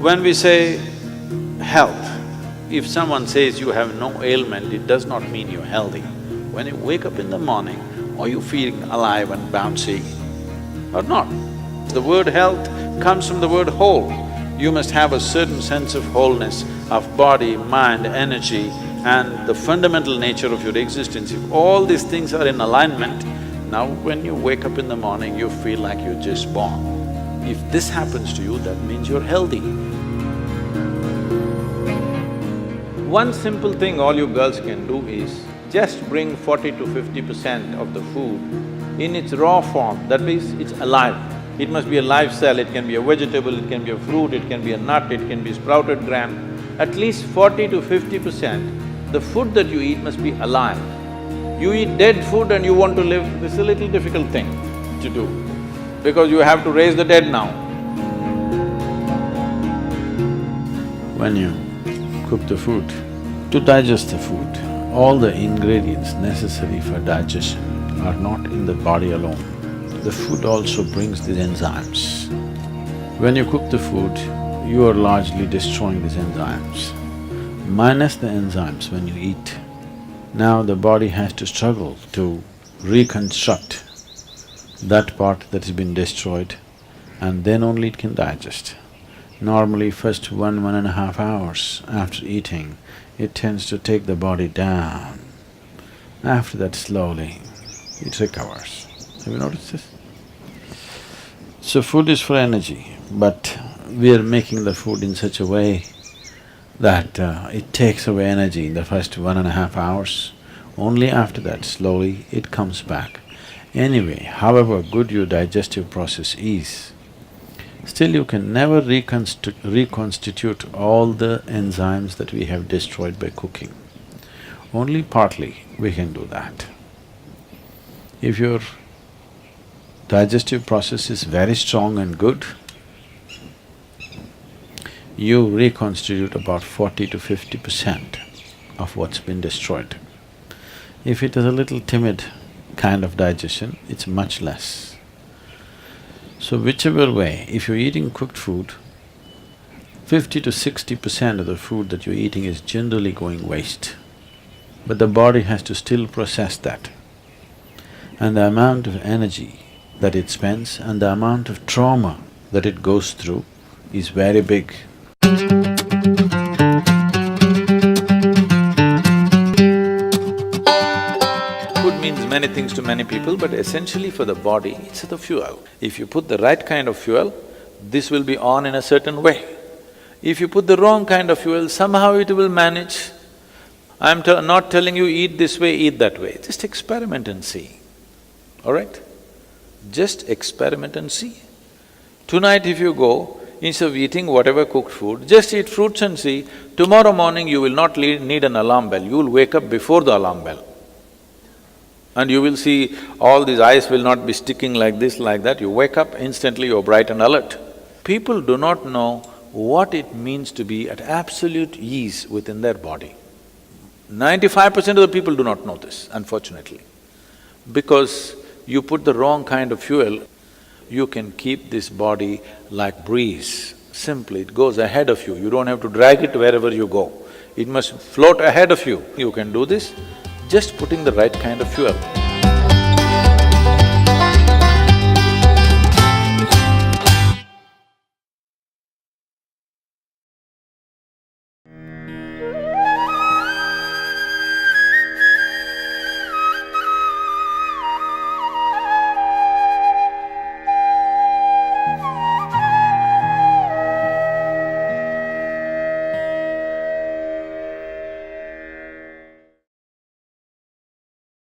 When we say health, if someone says you have no ailment, it does not mean you're healthy. When you wake up in the morning, are you feeling alive and bouncy or not? The word health comes from the word whole. You must have a certain sense of wholeness of body, mind, energy and the fundamental nature of your existence. If all these things are in alignment, now when you wake up in the morning, you feel like you're just born. If this happens to you, that means you're healthy. One simple thing all you girls can do is just bring 40 to 50% of the food in its raw form, that means it's alive. It must be a live cell, it can be a vegetable, it can be a fruit, it can be a nut, it can be sprouted gram. At least 40 to 50%, the food that you eat must be alive. You eat dead food and you want to live, this is a little difficult thing to do, because you have to raise the dead now. When you cook the food, to digest the food, all the ingredients necessary for digestion are not in the body alone. The food also brings these enzymes. When you cook the food, you are largely destroying these enzymes. Minus the enzymes when you eat, now the body has to struggle to reconstruct that part that has been destroyed and then only it can digest. Normally first 1.5 hours after eating, it tends to take the body down. After that slowly, it recovers. Have you noticed this? So food is for energy, but we are making the food in such a way that it takes away energy in the first 1.5 hours. Only after that, slowly, it comes back. Anyway, however good your digestive process is, still you can never reconstitute all the enzymes that we have destroyed by cooking. Only partly we can do that. If your digestive process is very strong and good, you reconstitute about 40 to 50% of what's been destroyed. If it is a little timid kind of digestion, it's much less. So whichever way, if you're eating cooked food, 50 to 60% of the food that you're eating is generally going waste. But the body has to still process that. And the amount of energy that it spends and the amount of trauma that it goes through is very big. Food means many things to many people, but essentially for the body, it's the fuel. If you put the right kind of fuel, this will be on in a certain way. If you put the wrong kind of fuel, somehow it will manage. I'm not telling you eat this way, eat that way, just experiment and see, all right? Just experiment and see. Tonight if you go, instead of eating whatever cooked food, just eat fruits and see, tomorrow morning you will not need an alarm bell, you will wake up before the alarm bell. And you will see all these eyes will not be sticking like this, like that, you wake up, instantly you're bright and alert. People do not know what it means to be at absolute ease within their body. 95% of the people do not know this, unfortunately. Because you put the wrong kind of fuel, you can keep this body like breeze. Simply, it goes ahead of you, you don't have to drag it wherever you go. It must float ahead of you. You can do this just putting the right kind of fuel.